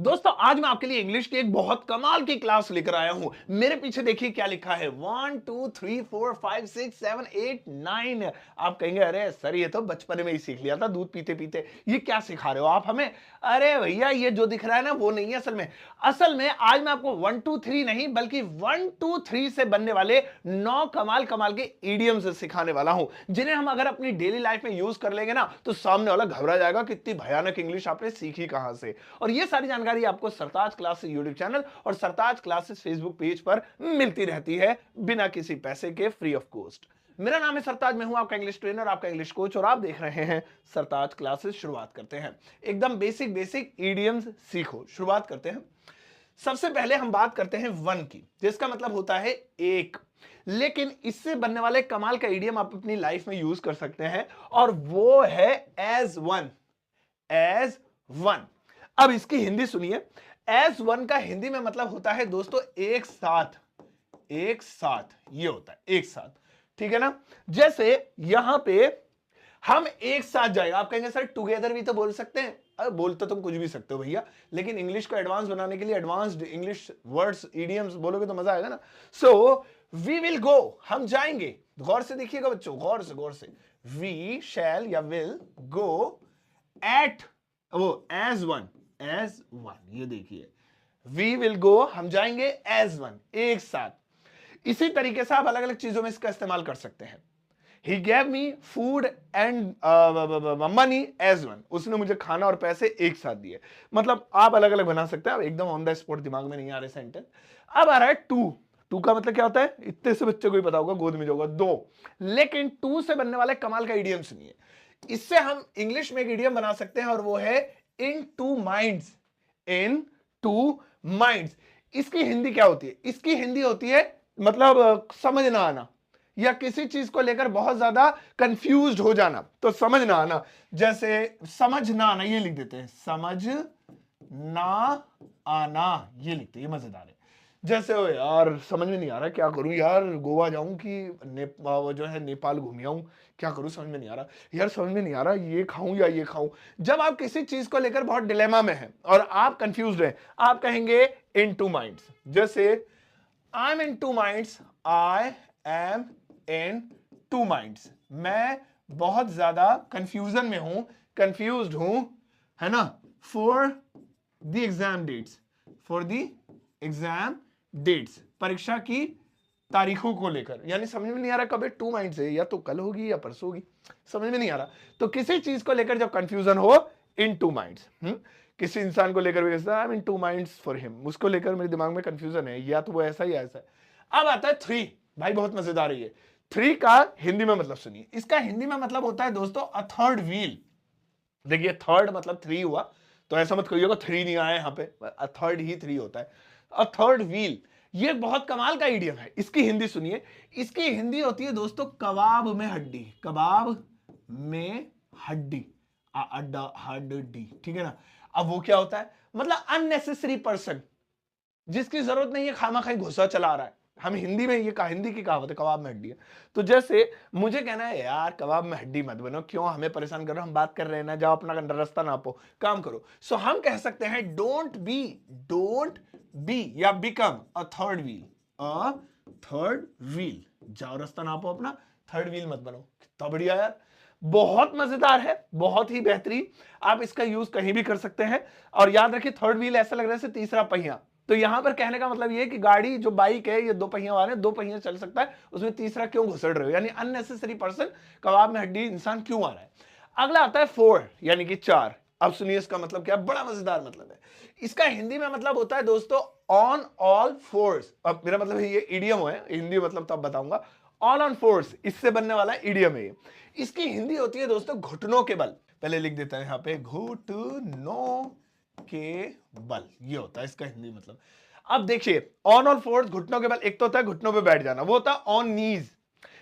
दोस्तों आज मैं आपके लिए इंग्लिश की एक बहुत कमाल की क्लास लेकर आया हूं। मेरे पीछे देखिए क्या लिखा है 1 2 3 4 5 6 7 8 9। आप कहेंगे अरे सर ये तो बचपन में ही सीख लिया था दूध पीते पीते, ये क्या सिखा रहे हो आप हमें। अरे भैया ये जो दिख रहा है ना वो नहीं है असल में आज मैं आपको 1 2 3 नहीं बल्कि 1 2 3 से बनने वाले 9 कमाल कमाल के इडियम्स सिखाने वाला हूं, जिन्हें हम अगर अपनी डेली लाइफ में यूज कर लेंगे ना तो सामने वाला घबरा जाएगा कि इतनी भयानक इंग्लिश आपने सीखी कहां से। और ये सारी जानकारी आपको सरताज क्लासेस यूट्यूब चैनल और सरताज क्लासेस फेसबुक पेज पर मिलती रहती है बिना किसी पैसे के, फ्री ऑफ कॉस्ट। मेरा नाम है सरताज, मैं हूं आपका इंग्लिश ट्रेनर, आपका इंग्लिश कोच, और आप देख रहे हैं सरताज क्लासेस। शुरुआत करते हैं, एकदम बेसिक बेसिक इडियम्स सीखो। शुरुआत करते हैं। सबसे पहले हम बात करते हैं वन की, जिसका मतलब होता है एक, लेकिन इससे बनने वाले कमाल का इडियम आप अपनी लाइफ में यूज कर सकते हैं और वो है एज वन। As one. अब इसकी हिंदी सुनिए। एज वन का हिंदी में मतलब होता है दोस्तों एक साथ। एक साथ ये होता है, एक साथ, ठीक है ना। जैसे यहां पे हम एक साथ जाएगा, आप कहेंगे सर टुगेदर भी तो बोल सकते हैं। अरे बोल तो तुम कुछ भी सकते हो भैया, लेकिन इंग्लिश को एडवांस बनाने के लिए एडवांस्ड इंग्लिश वर्ड्स इडियम्स बोलोगे तो मजा आएगा ना। सो वी विल गो, हम जाएंगे। गौर से देखिएगा बच्चों, गौर से गौर से। वी शैल या विल गो एट, वो एज वन। एज वन, ये देखिए वी विल गो, हम जाएंगे एज वन, एक साथ। इसी तरीके से आप अलग अलग चीजों में इसका इस्तेमाल कर सकते हैं। He gave me food and money as one. उसने मुझे खाना और पैसे एक साथ दिए। मतलब आप अलग अलग बना सकते हैं, आप एकदम ऑन द स्पॉट दिमाग में नहीं आ रहे सेंटेंस। अब आ रहा है टू। टू का मतलब क्या होता है, इतने से बच्चे को ही पता होगा, गोद में जाओगा दो। लेकिन टू से बनने वाले कमाल का इडियम सुनिए। इससे हम इंग्लिश में एक इडियम बना सकते हैं और वो है इन टू माइंड्स। इन टू माइंड्स। इसकी हिंदी क्या होती है? इसकी हिंदी होती है मतलब समझ ना आना, या किसी चीज को लेकर बहुत ज्यादा कंफ्यूज्ड हो जाना, तो समझ ना आना। जैसे समझ ना आना, ये लिख देते हैं, समझ ना आना, ये लिखते हैं, ये मजेदार है। जैसे ओ यार समझ में नहीं आ रहा, क्या करूं यार, गोवा जाऊं कि वो जो है नेपाल घूम आऊं, क्या करूं समझ में नहीं आ रहा यार, समझ में नहीं आ रहा ये खाऊं या ये खाऊं। जब आप किसी चीज को लेकर बहुत डिलेमा में हैं और आप कंफ्यूज्ड हैं, आप कहेंगे इन टू माइंड्स। जैसे I am in two minds, I am in two minds, मैं बहुत ज्यादा कंफ्यूजन में हूं, कंफ्यूज्ड हूं, है ना, for the exam dates. For the exam dates, परीक्षा की तारीखों को लेकर। यानी समझ में नहीं आ रहा कब टू माइंड्स है, या तो कल होगी या परसों होगी, समझ में नहीं आ रहा। तो किसी चीज को लेकर जब कंफ्यूजन हो, इन टू माइंड्स। किसी इंसान को लेकर भी आई am in two minds for him, उसको लेकर मेरे दिमाग में कंफ्यूजन है, या तो वो ऐसा ही ऐसा है। अब आता है थ्री। भाई बहुत मजेदार है ये। थ्री का हिंदी में मतलब सुनिए। इसका हिंदी में मतलब होता है दोस्तों अ थर्ड व्हील। देखिए थर्ड मतलब थ्री हुआ, तो ऐसा मत कहिएगा थ्री नहीं आया यहां पे, अ थर्ड ही थ्री होता है। अ थर्ड व्हील, ये बहुत कमाल का इडियम है। इसकी हिंदी सुनिए। इसकी हिंदी होती है दोस्तों कबाब में हड्डी। कबाब में हड्डी, अड्डा हड्डी, ठीक है ना। अब वो क्या होता है, मतलब अननेसेसरी पर्सन, जिसकी जरूरत नहीं है, खामा खाई घुसा चला रहा है। हम हिंदी में, ये हिंदी की कहावत है, कबाब में हड्डी है। तो जैसे मुझे कहना है यार कबाब में हड्डी मत बनो, क्यों हमें परेशान कर रहे हो, हम बात कर रहे हैं ना, जाओ अपना रास्ता नापो, काम करो। सो हम कह सकते हैं डोंट बी या become a third wheel. A third wheel, जाओ रास्ता नापो अपना, थर्ड व्हील मत बनो। कितना बढ़िया यार, बहुत मजेदार है, बहुत ही बेहतरीन। आप इसका यूज कहीं भी कर सकते हैं। और याद रखिए थर्ड व्हील ऐसा लग रहा है जैसे तीसरा पहिया। तो यहां पर कहने का मतलब ये कि गाड़ी जो बाइक है ये दो पहिया वाले, दो पहिया चल सकता है, उसमें तीसरा क्यों घुसड़ रहे हो, यानी अननेसेसरी पर्सन, कबाब में हड्डी इंसान क्यों आ रहा है। अगला आता है फोर, यानी कि चार। अब सुनिए इसका मतलब क्या, बड़ा मजेदार मतलब है। इसका हिंदी में मतलब होता है दोस्तों ऑन ऑल फोर्स। अब मेरा मतलब है ये इडियम है, हिंदी मतलब तब बताऊंगा। ऑल ऑन फोर्स, इससे बनने वाला इडियम है। इसकी हिंदी होती है दोस्तों घुटनों के बल। पहले लिख देता है यहां पे, घुटनों के बल, ये होता है इसका हिंदी मतलब। अब देखिए ऑन ऑल फोर्स, घुटनों के बल, एक तो होता है घुटनों पे बैठ जाना, वो होता है ऑन नीज।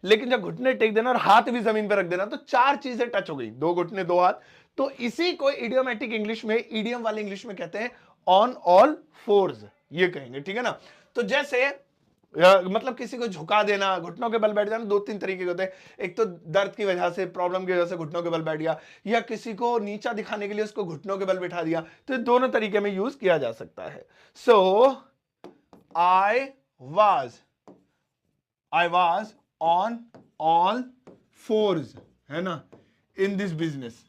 लेकिन जब घुटने टेक देना और हाथ भी जमीन पे रख देना, तो चार चीजें टच हो गई, दो घुटने दो हाथ। तो इसी को इडियोमेटिक इंग्लिश में, इडियम वाले इंग्लिश में कहते हैं ऑन ऑल फोर्स, ये कहेंगे, ठीक है ना। तो जैसे मतलब किसी को झुका देना, घुटनों के बल बैठ जाना, दो तीन तरीके के होते हैं। एक तो दर्द की वजह से, प्रॉब्लम की वजह से घुटनों के बल बैठ गया, या किसी को नीचा दिखाने के लिए उसको घुटनों के बल बिठा दिया। तो ये दोनों तरीके में यूज किया जा सकता है। So I was on all force, है ना, इन दिस बिजनेस।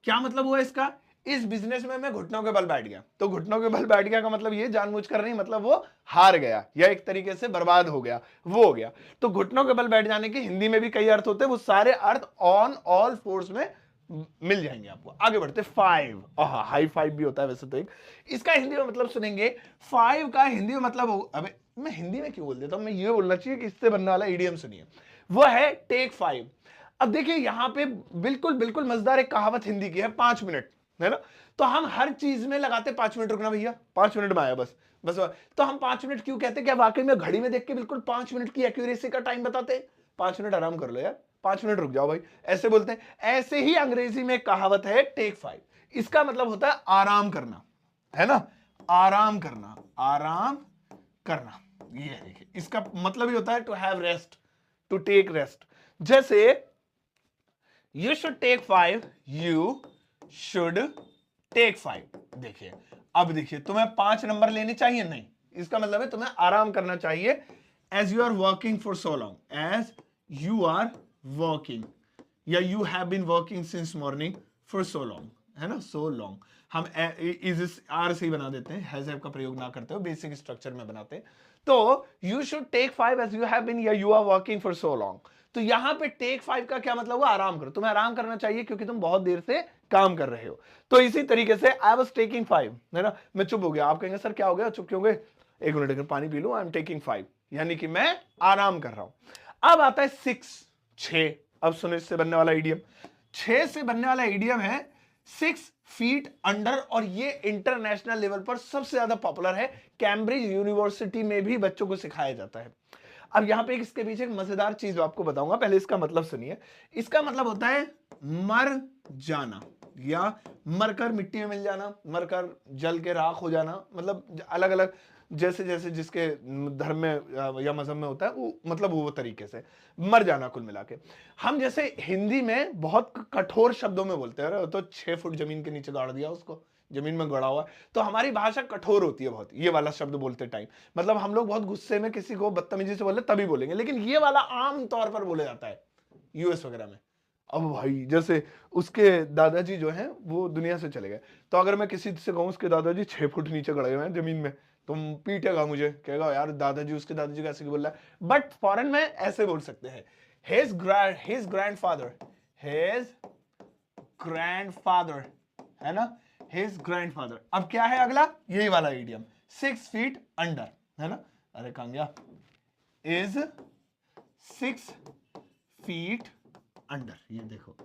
क्या मतलब हुआ इसका? इस बिजनेस में मैं घुटनों के बल बैठ गया। तो घुटनों के बल बैठ गया का मतलब ये जानबूझकर नहीं, मतलब वो हार गया या एक तरीके से बर्बाद हो गया, वो हो गया। तो घुटनों के बल बैठ जाने के हिंदी में भी कई अर्थ होते हैं, वो सारे अर्थ ऑन ऑल फोर्स में मिल जाएंगे आपको। आगे बढ़ते, फाइव, हाई फाइव भी होता है वैसे तो एक। इसका हिंदी में मतलब सुनेंगे, फाइव का हिंदी में मतलब, अबे मैं हिंदी में क्यों बोल देता हूं, मैं ये बोलना चाहिए कि इससे बनने वाला इडियम सुनिए, वो है टेक फाइव। अब देखिए यहां पे बिल्कुल बिल्कुल मजेदार एक कहावत हिंदी की है, 5 मिनट, है ना। तो हम हर चीज में लगाते 5 मिनट रुकना भैया, 5 मिनट में आया बस बस। तो हम 5 मिनट क्यों कहते हैं? क्या वाकई में घड़ी में देख के बिल्कुल 5 मिनट की एक्यूरेसी का टाइम बताते हैं? 5 मिनट आराम कर लो यार, 5 मिनट रुक जाओ भाई, ऐसे बोलते हैं। ऐसे ही अंग्रेजी में एक कहावत है टेक फाइव, इसका मतलब होता है आराम करना, है ना, आराम करना, आराम करना। ये देखिए इसका मतलब ही होता है to have rest, to take rest. जैसे you should take five, you should take five. देखिए अब देखिए, तुम्हें 5 नंबर लेने चाहिए नहीं, इसका मतलब है तुम्हें आराम करना चाहिए। As you are working for so long, as you are working, या you have been working since morning for so long, है ना, सो लॉन्ग। हम इज आर से ही बना देते हैं, हैज हैव का प्रयोग ना करते हो, बेसिक स्ट्रक्चर में बनाते हैं। तो you should take five as you have been, या you are working for so long. तो यहां पे टेक फाइव का क्या मतलब हुआ? आराम करो, तुम्हें आराम करना चाहिए क्योंकि तुम बहुत देर से काम कर रहे हो। तो इसी तरीके से आई वॉज टेकिंग फाइव, है ना, मैं चुप हो गया। आप कहेंगे सर क्या हो गया, चुप क्यों हो गए? 1 मिनट अगर पानी पी लूं, आई एम टेकिंग फाइव, यानी कि मैं आराम कर रहा हूं। अब आता है 6। अब सुनो इससे बनने वाला इडियम, 6 से बनने वाला इडियम है 6 फीट अंडर, और ये इंटरनेशनल लेवल पर सबसे ज्यादा पॉपुलर है। कैम्ब्रिज यूनिवर्सिटी में भी बच्चों को सिखाया जाता है। अब यहां पे इसके पीछे एक मजेदार चीज आपको बताऊंगा, पहले इसका मतलब सुनिए। इसका मतलब होता है मर जाना, या मरकर मिट्टी में मिल जाना, मरकर जल के राख हो जाना, मतलब अलग अलग जैसे जैसे जिसके धर्म में या मजहब में होता है वो, मतलब वो तरीके से मर जाना कुल मिला के। हम जैसे हिंदी में बहुत कठोर शब्दों में बोलते हैं, तो 6 फुट जमीन के नीचे गाड़ दिया उसको, जमीन में गड़ा हुआ। तो हमारी भाषा कठोर होती है बहुत, ये वाला शब्द बोलते टाइम, मतलब हम लोग बहुत गुस्से में किसी को बदतमीजी से बोले तभी बोलेंगे, लेकिन ये वाला आम तौर पर बोला जाता है यूएस वगैरह में। अब भाई जैसे उसके दादाजी जो हैं वो दुनिया से चले गए, तो अगर मैं किसी से कहूं उसके दादाजी 6 फुट नीचे गड़े हुए हैं जमीन में, तुम पीटेगा मुझे, कहेगा यार दादाजी, उसके दादाजी कैसे बोल रहा है। बट फॉरेन में ऐसे बोल सकते हैं, हिज ग्रैंडफादर, हिज ग्रैंडफादर, है ना, हिज ग्रैंडफादर। अब क्या है अगला, यही वाला इडियम 6 फीट अंडर, है ना, अरे कहां गया, इज 6 फीट अंडर। ये देखो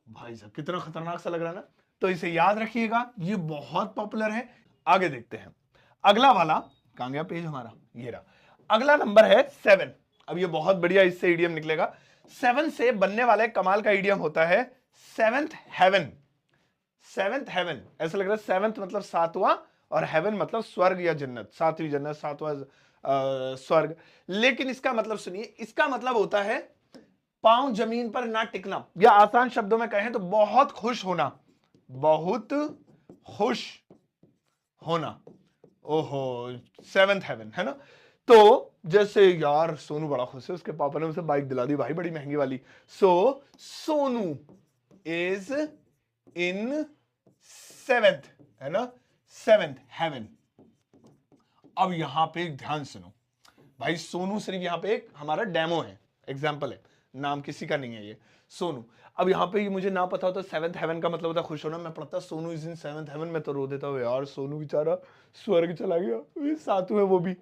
भाई साहब कितना खतरनाक सा लग रहा है ना। तो इसे याद रखिएगा, ये बहुत पॉपुलर है। आगे देखते हैं अगला वाला, कहां गया पेज हमारा, ये रहा। अगला नंबर है 7। अब ये बहुत बढ़िया इससे इडियम निकलेगा। 7 से बनने वाला एक कमाल का इडियम होता है सेवेंथ हेवन। सेवेंथ हेवन, ऐसा लग रहा है सेवेंथ मतलब 7वां, और हेवन मतलब स्वर्ग या जन्नत, 7वीं जन्नत, 7वां स्वर्ग। लेकिन इसका मतलब सुनिए, इसका मतलब होता है पांव जमीन पर ना टिकना, या आसान शब्दों में कहें तो बहुत खुश होना, बहुत खुश होना। ओहो, सेवेंथ हेवन, है ना। तो जैसे यार सोनू बड़ा खुश है, उसके पापा ने उसे बाइक दिला दी भाई, बड़ी महंगी वाली। सो सोनू इज इन सेवेंथ, है ना, सेवेंथ हेवन। अब यहां पे एक ध्यान सुनो भाई, सोनू सिर्फ यहां पे एक हमारा डेमो है, एग्जाम्पल है, नाम किसी का नहीं है ये सोनू। अब यहाँ पे ये मुझे ना पता होता, सेवेंथ हेवन का मतलब होता खुश होना, मैं पढ़ता Sonu is in seventh heaven, में तो रो देता हूँ यार, सोनू बेचारा स्वर्ग चला गया, 7वें वो भी।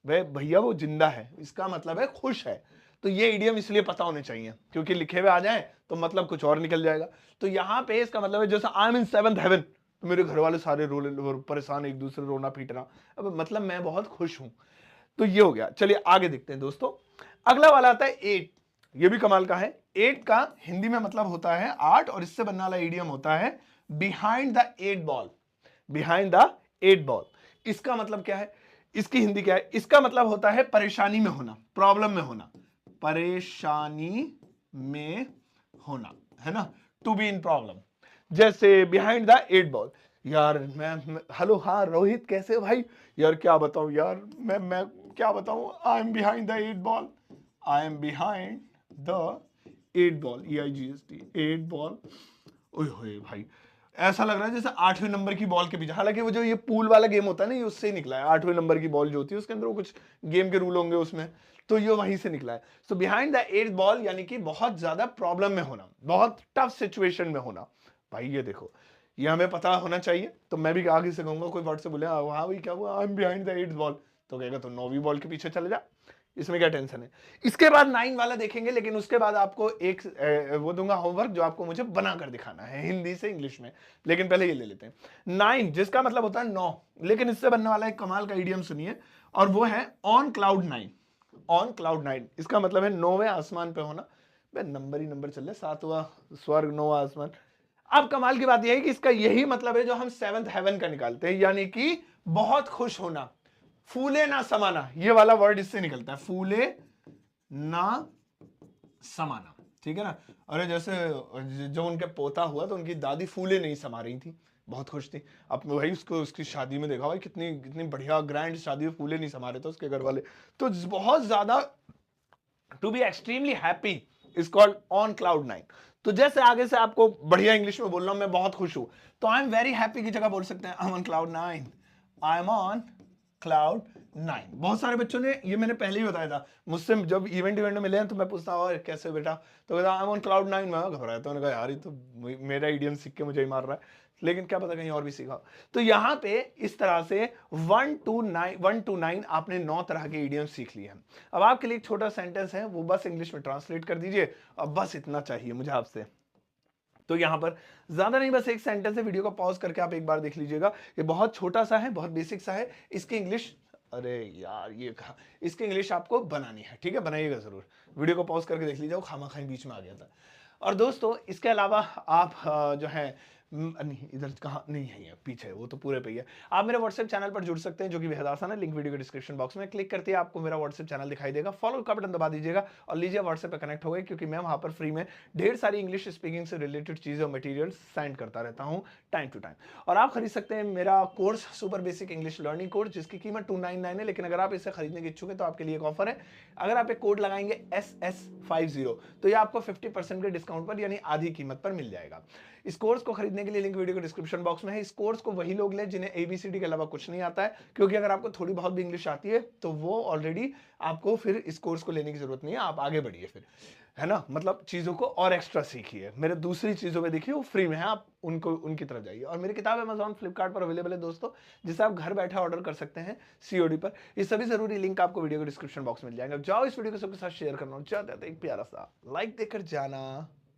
वे भैया वो जिंदा है, इसका मतलब है खुश है। तो ये इडियम इसलिए पता होने चाहिए क्योंकि लिखे हुए आ जाए तो मतलब कुछ और निकल जाएगा। तो यहाँ पे इसका मतलब है जैसे I am in seventh heaven, तो मेरे घर वाले सारे रो परेशान, एक दूसरे रोना पीटना, अब मतलब मैं बहुत खुश हूं। तो ये हो गया। चलिए आगे देखते हैं दोस्तों। अगला वाला आता है 8। ये भी कमाल का है। 8 का हिंदी में मतलब होता है 8, और इससे बनने वाला इडियम होता है behind the 8 ball. Behind the 8 ball इसका मतलब क्या है, इसकी हिंदी क्या है? इसका मतलब होता है परेशानी में होना, प्रॉब्लम में होना, परेशानी में होना, है ना, टू बी इन प्रॉब्लम। जैसे बिहाइंड द 8 बॉल, यार मैं हेलो, हाँ रोहित कैसे हो भाई? यार क्या बताऊं यार, मैं क्या बताऊं, I am behind the 8 ball, I am behind the 8 ball, EIGHT 8 ball. ओए होए भाई, ऐसा लग रहा है जैसे 8वें नंबर की बॉल के पीछे, हालांकि वो जो ये पूल वाला गेम होता है ना, ये उससे ही निकला है। 8वें नंबर की बॉल जो होती है उसके अंदर वो कुछ गेम के रूल होंगे उसमें, तो ये वहीं से निकला है। सो बिहाइंड द 8 बॉल यानी कि बहुत ज्यादा प्रॉब्लम में होना, बहुत टफ सिचुएशन में होना। भाई ये देखो, ये हमें पता होना चाहिए। तो मैं भी आगे से कहूंगा, कोई वर्ड से बोले हाँ भाई क्या हुआ, I am behind the 8 ball, तो कहेगा तो 9वीं बॉल के पीछे चले जा, इसमें क्या टेंशन है। इसके बाद 9 वाला देखेंगे, लेकिन उसके बाद आपको एक वो दूंगा होमवर्क, जो आपको मुझे बना कर दिखाना है हिंदी से इंग्लिश में। लेकिन पहले ये ले लेते हैं 9, जिसका मतलब होता है 9, लेकिन इससे बनने वाला एक कमाल का इडियम सुनिए, और वो है ऑन क्लाउड 9। ऑन क्लाउड 9 इसका मतलब है 9वें आसमान पे होना। भाई नंबर ही नंबर चल रहे, 7वां स्वर्ग, 9वां आसमान। अब कमाल की बात यह है कि इसका यही मतलब है जो हम 7th हेवन का निकालते हैं, यानी कि बहुत खुश होना, फूले ना समाना, ये वाला वर्ड इससे निकलता है, फूले ना समाना, ठीक है ना। अरे जैसे जब उनके पोता हुआ तो उनकी दादी फूले नहीं समा रही थी, बहुत खुश थी। अब भाई उसको उसकी शादी में देखा भाई, कितनी कितनी बढ़िया ग्रैंड शादी में फूले नहीं समा रहे थे उसके घर वाले, तो बहुत ज्यादा to be extremely happy is called on cloud 9। तो जैसे आगे से आपको बढ़िया इंग्लिश में बोल रहा हूं, मैं बहुत खुश हूं, तो आई एम वेरी हैप्पी की जगह बोल सकते हैं I am on cloud 9, I am on cloud 9। बहुत सारे बच्चों ने, ये मैंने पहले ही बताया था, मुझसे जब इवेंट में मिले हैं तो मैं पूछता हूँ कैसे हो बेटा, तो कहता आई एम ऑन क्लाउड 9। मैं घबराया, तो उन्होंने कहा यार ये तो मेरा इडियम सीख के मुझे ही मार रहा है, लेकिन क्या पता कहीं और भी सीखा। तो यहां पे इस तरह से 1 to 9 आपने 9 तरह के इडियम सीख लिए हैं। अब आपके लिए एक छोटा सेंटेंस है, वो बस इंग्लिश में ट्रांसलेट कर दीजिए। अब बस इतना चाहिए मुझे आपसे। तो यहां पर ज्यादा नहीं, बस एक सेंटेंस है, वीडियो को पॉज करके आप एक बार देख लीजिएगा। ये बहुत छोटा सा है, बहुत बेसिक सा है। इसकी इंग्लिश, अरे यार ये कहा, इसकी इंग्लिश आपको बनानी है, ठीक है, बनाइएगा जरूर। वीडियो को पॉज करके देख लीजिए, वो खामा बीच में आ गया था। और दोस्तों इसके अलावा आप जो है नहीं, इधर कहाँ नहीं है, ये पीछे है, वो तो पूरे पे ही है। आप मेरे व्हाट्सएप चैनल पर जुड़ सकते हैं, जो कि बेहद आसान है। लिंक वीडियो के डिस्क्रिप्शन बॉक्स में क्लिक करते ही आपको मेरा व्हाट्सएप चैनल दिखाई देगा, फॉलो का बटन दबा दीजिएगा और लीजिए व्हाट्सएप पे कनेक्ट हो गए, क्योंकि मैं वहां पर फ्री में ढेर सारी इंग्लिश स्पीकिंग से रिलेटेड चीजें और मटेरियल सेंड करता रहता हूं टाइम टू टाइम। और आप खरीद सकते हैं मेरा course, super basic English learning course, जिसकी कीमत 299 है, लेकिन अगर आप इसे खरीदने के इच्छुक है तो आपके लिए एक ऑफर है। अगर आप एक कोड लगाएंगे SS50, तो ये आपको 50% के डिस्काउंट पर, यानी आधी कीमत पर मिल जाएगा। इस कोर्स को खरीदने के लिए लिंक वीडियो के डिस्क्रिप्शन बॉक्स में है। इस कोर्स को वही लोग लें जिन्हें ABCD के अलावा कुछ नहीं आता है, क्योंकि अगर आपको थोड़ी बहुत भी इंग्लिश आती है तो वो ऑलरेडी आपको फिर इस कोर्स को लेने की जरूरत नहीं है, आप आगे बढ़िए फिर, है ना, मतलब चीजों को और एक्स्ट्रा सीखिए। मेरे दूसरी चीजों में देखिए वो फ्री में है, आप उनको उनकी तरफ जाइए। और मेरी किताब Amazon फ्लिपकार्ट पर अवेलेबल है दोस्तों, जिसे आप घर बैठे ऑर्डर कर सकते हैं COD पर। ये सभी जरूरी लिंक आपको वीडियो के डिस्क्रिप्शन बॉक्स में मिल जाएंगे। जाओ इस वीडियो को सबके साथ शेयर करना चाहते हैं, एक प्यारा सा लाइक देकर जाना।